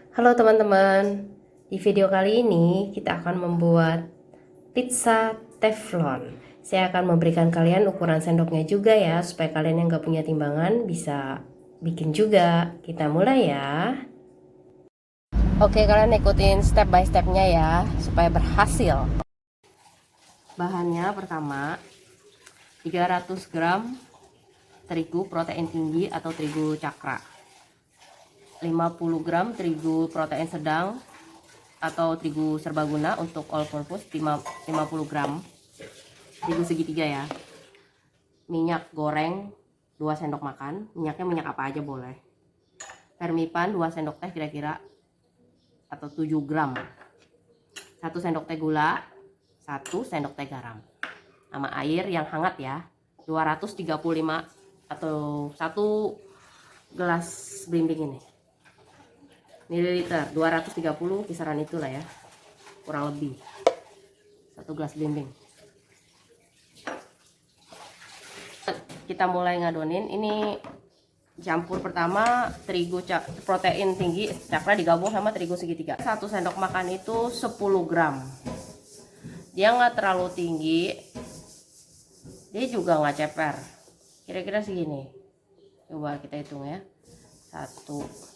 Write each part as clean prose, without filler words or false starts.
Halo teman-teman, di video kali ini kita akan membuat pizza teflon. Saya akan memberikan kalian ukuran sendoknya juga ya, supaya kalian yang gak punya timbangan bisa bikin juga. Kita mulai ya. Oke, kalian ikutin step by stepnya ya, supaya berhasil. Bahannya pertama, 300 gram terigu protein tinggi atau terigu cakra, 50 gram terigu protein sedang atau terigu serbaguna untuk all purpose, 50 gram terigu segitiga ya, minyak goreng 2 sendok makan, minyaknya minyak apa aja boleh, vermipan 2 sendok teh kira-kira atau 7 gram, 1 sendok teh gula, 1 sendok teh garam, sama air yang hangat ya, 235 atau 1 gelas belimbing ini mililiter, 230 kisaran itulah ya, kurang lebih 1 gelas belimbing. Kita mulai ngadonin. Ini campur pertama terigu protein tinggi cakra digabung sama terigu segitiga, 1 sendok makan itu 10 gram. Dia nggak terlalu tinggi, dia juga nggak ceper, kira-kira segini. Coba kita hitung ya, 1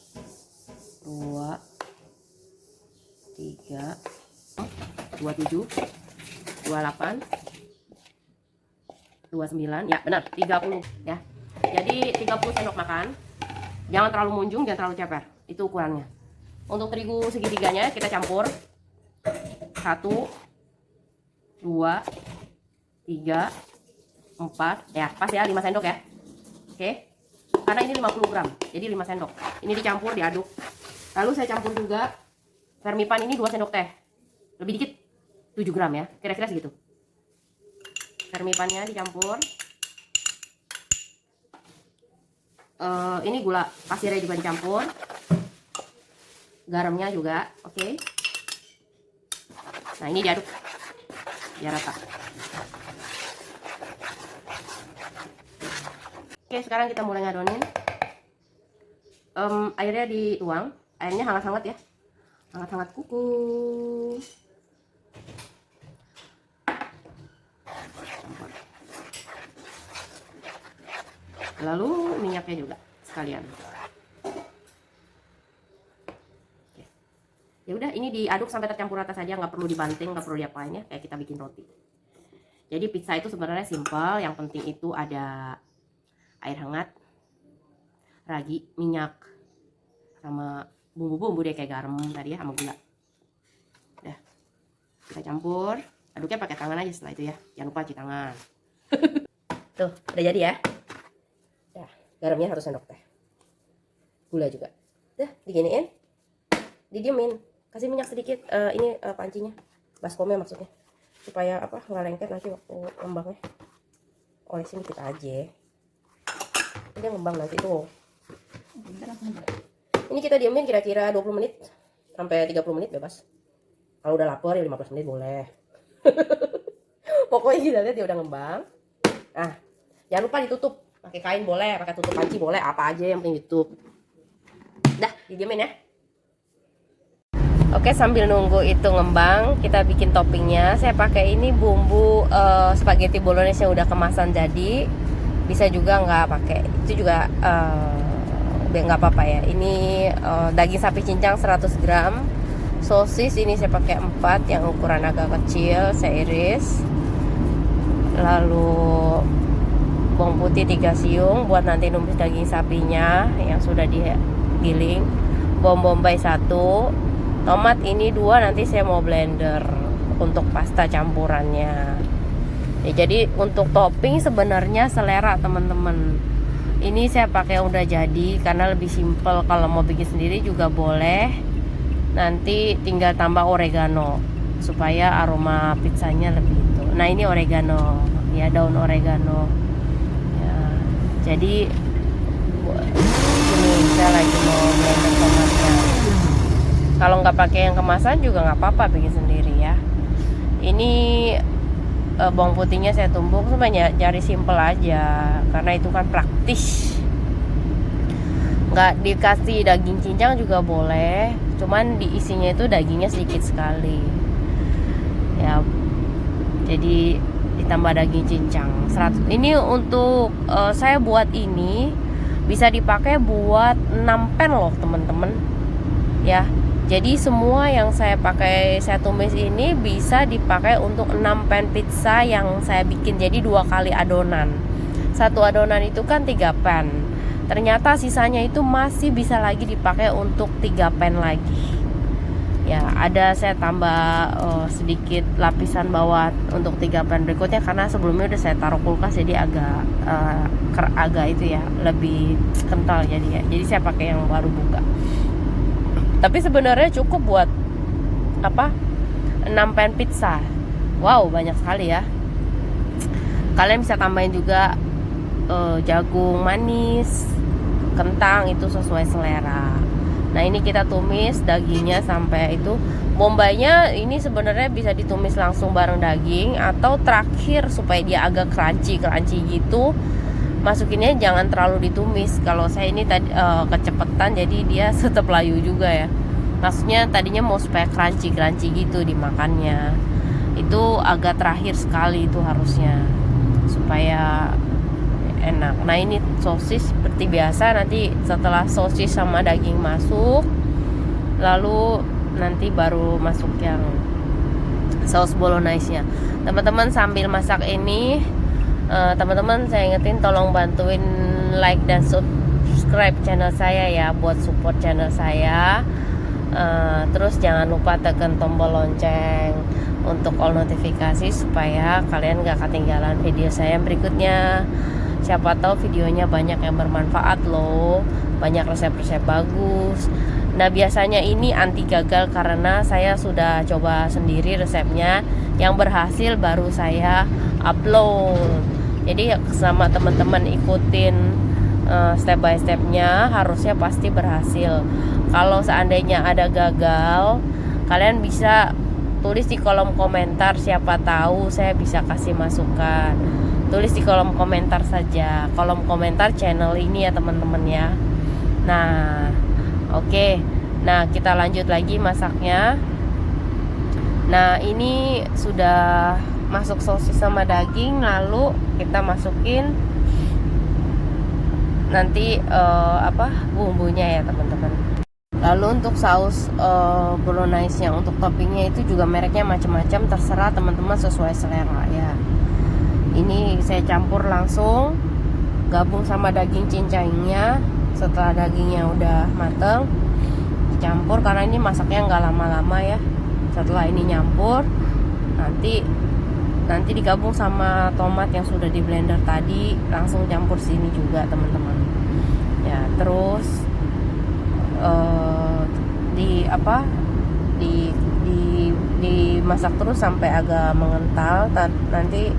2 3 27 28 29 ya, benar 30 ya. Jadi 30 sendok makan. Jangan terlalu munjung, jangan terlalu ceper. Itu ukurannya. Untuk terigu segitiganya kita campur 1 2 3 4 ya, pas ya, 5 sendok ya. Oke. Karena ini 50 gram, jadi 5 sendok. Ini dicampur, diaduk. Lalu saya campur juga vermipan ini 2 sendok teh. Lebih dikit, 7 gram ya, kira-kira segitu. Vermipannya dicampur. Ini gula pasirnya juga dicampur. Garamnya juga, oke. Nah, ini diaduk biar rata. Oke, sekarang kita mulai ngadonin. Airnya dituang. Airnya hangat-hangat ya, hangat-hangat kuku. Lalu minyaknya juga sekalian. Oke. Ya udah, ini diaduk sampai tercampur rata saja, nggak perlu dibanting, nggak perlu diapain ya, kayak kita bikin roti. Jadi pizza itu sebenarnya simpel, yang penting itu ada air hangat, ragi, minyak, sama bumbu-bumbu deh kayak garam tadi ya, sama gula. Udah, kita campur, aduknya pakai tangan aja setelah itu ya, jangan lupa cuci tangan. Tuh, udah jadi ya. Nah, garamnya harus sendok teh, gula juga. Udah, diginiin, didiemin, kasih minyak sedikit. Ini pancinya, baskomnya maksudnya, supaya apa, nggak lengket nanti waktu ngembangnya. Olesin dikit aja, dia ngembang nanti tuh. Ini kita diemin kira-kira 20 menit sampai 30 menit bebas. Kalau udah lapar ya 15 menit boleh. Pokoknya kita lihat dia udah ngembang. Nah, jangan lupa ditutup. Pakai kain boleh, pakai tutup panci boleh, apa aja yang penting ditutup. Dah, didiemin ya. Oke, sambil nunggu itu ngembang, kita bikin toppingnya. Saya pakai ini bumbu spaghetti bolognese yang udah kemasan jadi. Bisa juga nggak pakai, itu juga nggak apa-apa ya. Ini daging sapi cincang 100 gram, sosis ini saya pakai 4 yang ukuran agak kecil, saya iris. Lalu bawang putih 3 siung buat nanti numis daging sapinya yang sudah digiling, bawang bombay 1, tomat ini 2, nanti saya mau blender untuk pasta campurannya ya. Jadi untuk topping sebenarnya selera teman-teman. Ini saya pakai yang udah jadi karena lebih simple. Kalau mau bikin sendiri juga boleh. Nanti tinggal tambah oregano supaya aroma pizzanya lebih itu. Nah, ini oregano ya, daun oregano ya. Jadi ini saya lagi mau blender tomatnya. Kalau nggak pakai yang kemasan juga nggak apa-apa, bikin sendiri ya. Ini bawang putihnya saya tumbuk, semuanya cari simple aja karena itu kan praktis. nggak dikasih daging cincang juga boleh, cuman diisinya itu dagingnya sedikit sekali ya, jadi ditambah daging cincang 100. Ini untuk saya buat ini bisa dipakai buat 6 pan loh teman-teman ya. Jadi semua yang saya tumis ini bisa dipakai untuk 6 pan pizza yang saya bikin. Jadi 2 kali adonan. Satu adonan itu kan 3 pan. Ternyata sisanya itu masih bisa lagi dipakai untuk 3 pan lagi. Ya, ada saya tambah sedikit lapisan bawah untuk 3 pan berikutnya karena sebelumnya udah saya taruh kulkas, jadi agak itu ya, lebih kental jadi ya. Jadi saya pakai yang baru buka. Tapi sebenarnya cukup buat 6 pan pizza. Wow, banyak sekali ya. Kalian bisa tambahin juga jagung manis, kentang, itu sesuai selera. Nah, ini kita tumis dagingnya sampai itu. Bombaynya ini sebenarnya bisa ditumis langsung bareng daging, atau terakhir supaya dia agak crunchy gitu, masukinnya jangan terlalu ditumis. Kalau saya ini tadi kecepetan, jadi dia tetap layu juga ya. Maksudnya tadinya mau supaya crunchy gitu dimakannya. Itu agak terakhir sekali itu harusnya, supaya enak. Nah, ini sosis seperti biasa. Nanti setelah sosis sama daging masuk, lalu nanti baru masuk yang saus bolognese-nya. Teman-teman sambil masak ini, teman-teman saya ingetin tolong bantuin like dan subscribe channel saya ya, buat support channel saya. Terus jangan lupa tekan tombol lonceng untuk all notifikasi supaya kalian gak ketinggalan video saya berikutnya. Siapa tahu videonya banyak yang bermanfaat loh, banyak resep-resep bagus. Nah, biasanya ini anti gagal karena saya sudah coba sendiri resepnya, yang berhasil baru saya upload. Jadi sama teman-teman ikutin step by stepnya, harusnya pasti berhasil. Kalau seandainya ada gagal, kalian bisa tulis di kolom komentar, siapa tahu saya bisa kasih masukan. Tulis di kolom komentar saja, kolom komentar channel ini ya teman-teman ya. Nah, oke. Nah, kita lanjut lagi masaknya. Nah, ini sudah masuk sosis sama daging, lalu kita masukin nanti bumbunya ya teman-teman. Lalu untuk saus bolognese-nya, untuk toppingnya itu juga mereknya macam-macam, terserah teman-teman sesuai selera ya. Ini saya campur langsung, gabung sama daging cincangnya. Setelah dagingnya udah mateng, dicampur karena ini masaknya nggak lama-lama ya. Setelah ini nyampur, nanti digabung sama tomat yang sudah di blender tadi, langsung campur sini juga teman-teman. Ya, terus dimasak terus sampai agak mengental. Nanti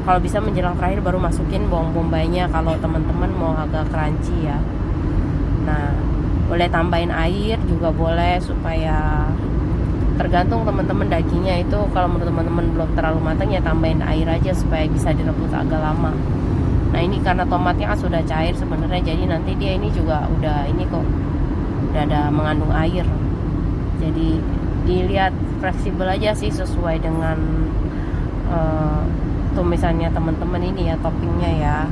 kalau bisa menjelang terakhir baru masukin bawang bombaynya kalau teman-teman mau agak crunchy ya. Nah, boleh tambahin air juga boleh, supaya tergantung teman-teman dagingnya itu. Kalau menurut teman-teman belum terlalu matang ya tambahin air aja supaya bisa direbus agak lama. Nah, ini karena tomatnya kan sudah cair sebenarnya, jadi nanti dia ini juga udah ada mengandung air. Jadi dilihat fleksibel aja sih, sesuai dengan tumisannya teman-teman ini ya, toppingnya ya.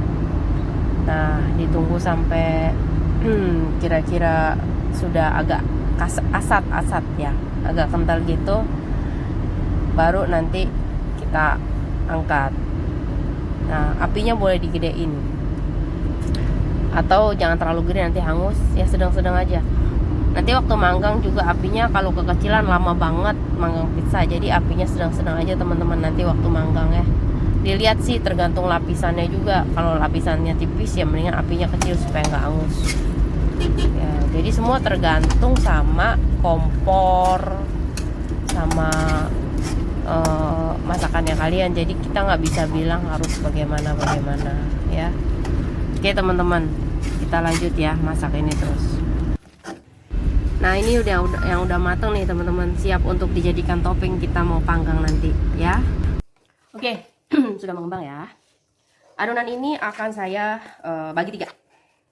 Nah, ditunggu sampai kira-kira sudah agak asat ya, agak kental gitu, baru nanti kita angkat. Nah, apinya boleh digedein atau jangan terlalu gede, nanti hangus ya, sedang-sedang aja. Nanti waktu manggang juga apinya kalau kekecilan lama banget manggang pizza, jadi apinya sedang-sedang aja teman-teman nanti waktu manggang ya. Dilihat sih tergantung lapisannya juga, kalau lapisannya tipis ya mendingan apinya kecil supaya nggak hangus ya. Jadi semua tergantung sama kompor sama masakannya kalian, jadi kita nggak bisa bilang harus bagaimana ya. Oke teman-teman, kita lanjut ya masak ini terus. Nah, ini yang udah matang nih teman-teman, siap untuk dijadikan topping, kita mau panggang nanti ya. Oke, sudah mengembang ya. Adonan ini akan saya bagi 3.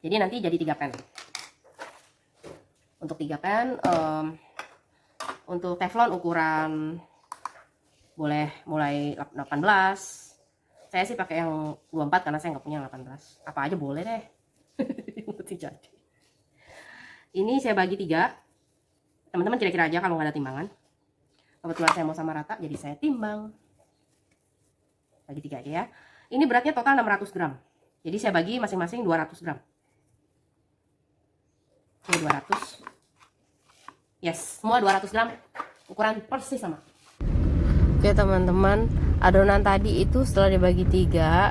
Jadi nanti jadi 3 pan. Untuk 3 pan, untuk teflon ukuran boleh mulai 18. Saya sih pakai yang 24 karena saya nggak punya 18. Apa aja boleh deh. Jadi. Ini saya bagi 3. Teman-teman kira-kira aja kalau nggak ada timbangan. Kebetulan saya mau sama rata, jadi saya timbang. Bagi 3 aja ya. Ini beratnya total 600 gram. Jadi saya bagi masing-masing 200 gram. Oke, 200. Yes, semua 200 gram. Ukuran persis sama. Oke teman-teman, adonan tadi itu setelah dibagi 3,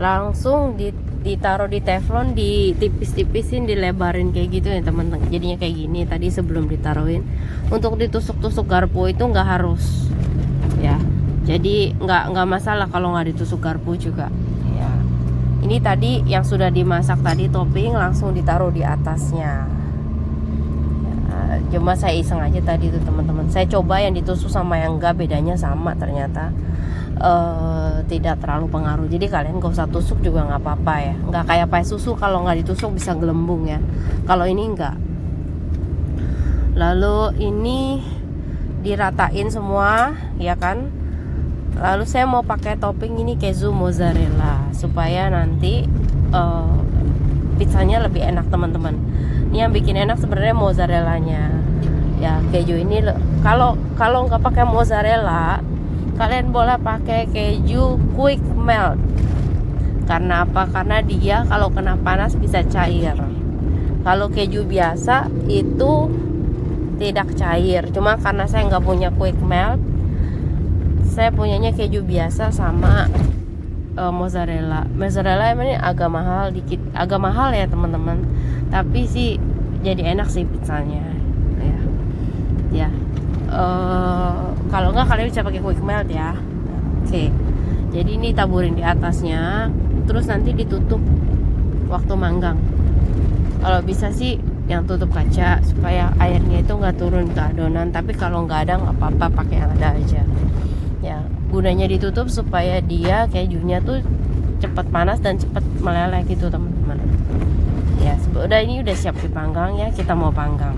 langsung ditaruh di teflon, ditipis-tipisin, dilebarin kayak gitu ya teman-teman. Jadinya kayak gini tadi sebelum ditaruhin. Untuk ditusuk-tusuk garpu itu nggak harus ya. Jadi nggak masalah kalau nggak ditusuk garpu juga ya. Ini tadi yang sudah dimasak tadi topping langsung ditaruh di atasnya ya, cuma saya iseng aja tadi tuh teman-teman. Saya coba yang ditusuk sama yang enggak, bedanya sama ternyata. Tidak terlalu pengaruh. Jadi kalian gak usah tusuk juga nggak apa-apa ya. Nggak kayak pie susu, kalau nggak ditusuk bisa gelembung ya. Kalau ini enggak. Lalu ini diratain semua ya kan. Lalu saya mau pakai topping ini keju mozzarella supaya nanti pizzanya lebih enak teman-teman. Ini yang bikin enak sebenarnya mozzarellanya ya. Keju ini kalau nggak pakai mozzarella, kalian boleh pakai keju quick melt. Karena apa? Karena dia kalau kena panas bisa cair. Kalau keju biasa itu tidak cair. Cuma karena saya nggak punya quick melt, saya punyanya keju biasa sama mozzarella. Mozzarella emang ini agak mahal dikit, agak mahal ya teman-teman. Tapi sih jadi enak sih pizzanya. Ya. Kalau nggak kalian bisa pakai quick melt ya. Oke. Jadi ini taburin di atasnya, terus nanti ditutup waktu manggang. Kalau bisa sih yang tutup kaca supaya airnya itu nggak turun ke adonan. Tapi kalau nggak ada nggak apa-apa, pakai yang ada aja. Ya, gunanya ditutup supaya dia kejunya tuh cepat panas dan cepat meleleh gitu teman-teman. Ya, udah ini udah siap dipanggang ya. Kita mau panggang.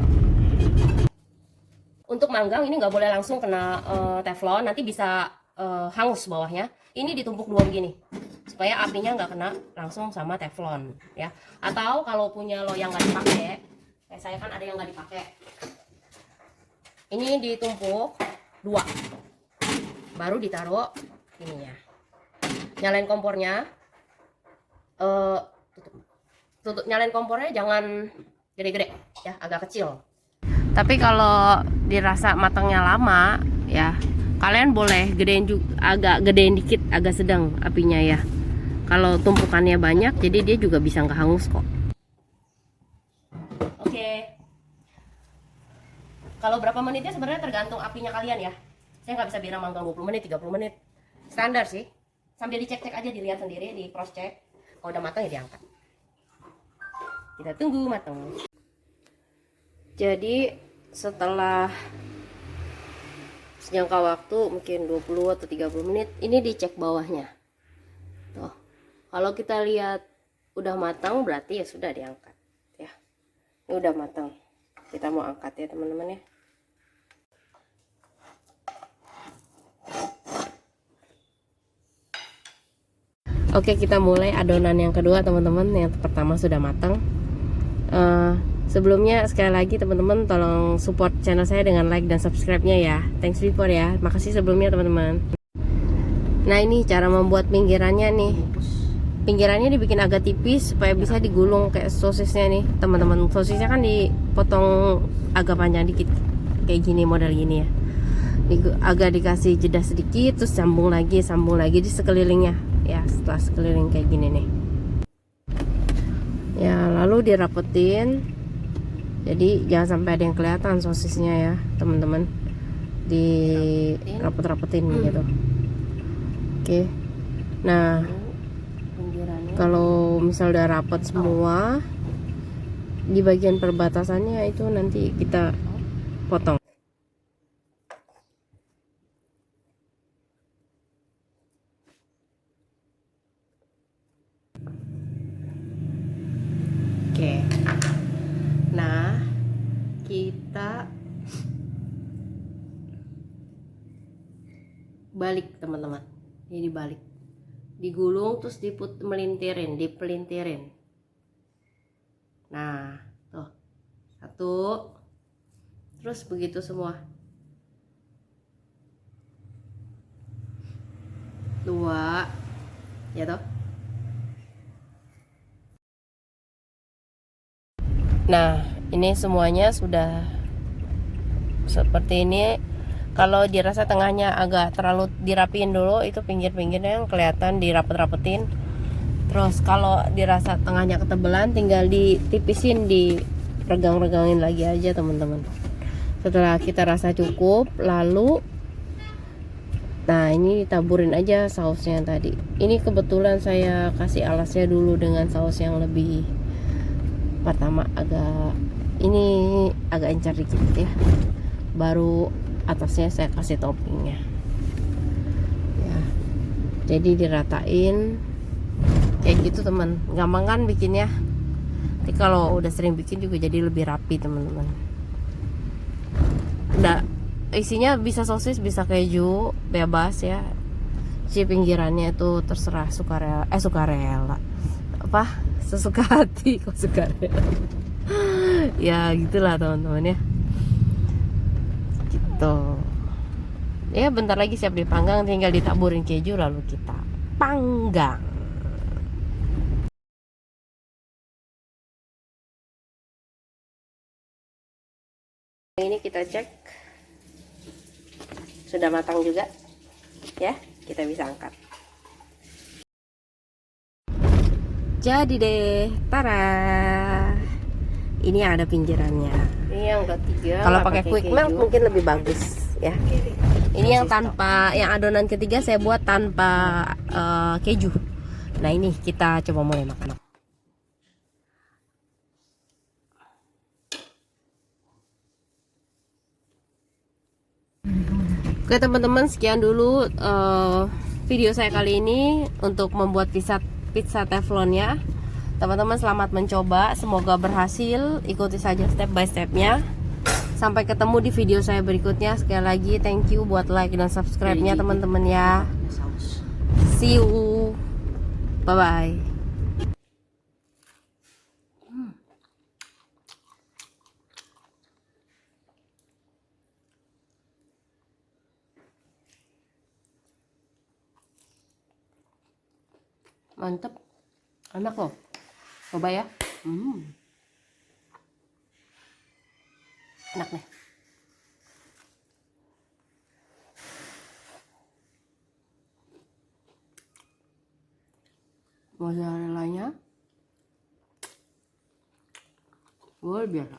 Untuk manggang ini nggak boleh langsung kena teflon, nanti bisa hangus bawahnya. Ini ditumpuk 2 begini supaya apinya nggak kena langsung sama teflon ya. Atau kalau punya loyang nggak dipakai, kayak saya kan ada yang nggak dipakai, ini ditumpuk 2, baru ditaruh ininya. Nyalain kompornya, tutup, nyalain kompornya jangan gede-gede ya, agak kecil. Tapi kalau dirasa matangnya lama ya, kalian boleh gedein juga, agak gedein dikit, agak sedang apinya ya. Kalau tumpukannya banyak, jadi dia juga bisa nggak hangus kok. Oke. Kalau berapa menitnya sebenarnya tergantung apinya kalian ya. Saya nggak bisa bilang manggang 20 menit, 30 menit. Standar sih. Sambil dicek-cek aja, dilihat sendiri, di cross check. Kalau udah matang ya diangkat. Kita tunggu matang. Jadi setelah sejangka waktu mungkin 20 atau 30 menit, ini dicek bawahnya. Tuh. Kalau kita lihat udah matang berarti ya sudah diangkat ya. Ini udah matang. Kita mau angkat ya teman-teman ya. Oke, kita mulai adonan yang kedua teman-teman. Yang pertama sudah matang. Sebelumnya sekali lagi teman-teman tolong support channel saya dengan like dan subscribe-nya ya. Thanks before ya. Makasih sebelumnya teman-teman. Nah, ini cara membuat pinggirannya nih. Pinggirannya dibikin agak tipis supaya bisa digulung kayak sosisnya nih, teman-teman. Sosisnya kan dipotong agak panjang dikit. Kayak gini, model gini ya. Agak dikasih jeda sedikit, terus sambung lagi di sekelilingnya. Ya, setelah sekeliling kayak gini nih. Ya, lalu dirapetin. Jadi jangan sampai ada yang kelihatan sosisnya ya teman-teman, dirapet-rapetin gitu. Oke. Nah, kalau misal udah rapet semua, di bagian perbatasannya itu nanti kita potong. Oke, balik teman-teman. Ini dibalik, digulung terus dipelintirin. Nah tuh, satu, terus begitu semua, dua, ya toh. Nah ini semuanya sudah seperti ini. Kalau dirasa tengahnya agak terlalu dirapiin dulu, itu pinggir-pinggirnya yang kelihatan dirapet-rapetin. Terus kalau dirasa tengahnya ketebelan, tinggal ditipisin, diregang-regangin lagi aja teman-teman. Setelah kita rasa cukup, lalu nah ini taburin aja sausnya tadi. Ini kebetulan saya kasih alasnya dulu dengan saus yang lebih, pertama agak encer dikit ya, baru atasnya saya kasih toppingnya ya. Jadi diratain kayak gitu teman, gampang kan bikinnya. Tapi kalau udah sering bikin juga jadi lebih rapi teman-teman. Udah isinya bisa sosis, bisa keju, bebas ya. Si pinggirannya itu terserah, sukarela apa, sesuka hati. Kok sukarela ya gitulah teman-teman ya. Gitu ya, bentar lagi siap dipanggang, tinggal ditaburin keju lalu kita panggang. Ini kita cek sudah matang juga ya, kita bisa angkat. Jadi deh, tara, ini yang ada pinggirannya. Ini yang ketiga. Kalau pakai quick melt mungkin lebih bagus ya. Ini yang tanpa, yang adonan ketiga saya buat tanpa keju. Nah ini kita coba mulai makan. Oke teman-teman, sekian dulu video saya kali ini untuk membuat pizza teflonnya. Teman-teman selamat mencoba, semoga berhasil. Ikuti saja step by stepnya. Sampai ketemu di video saya berikutnya. Sekali lagi thank you buat like dan subscribe-nya teman-teman ya. See you, bye bye. Mantep, enak loh, coba ya. Enak nih. Mozzarella-nya luar biasa.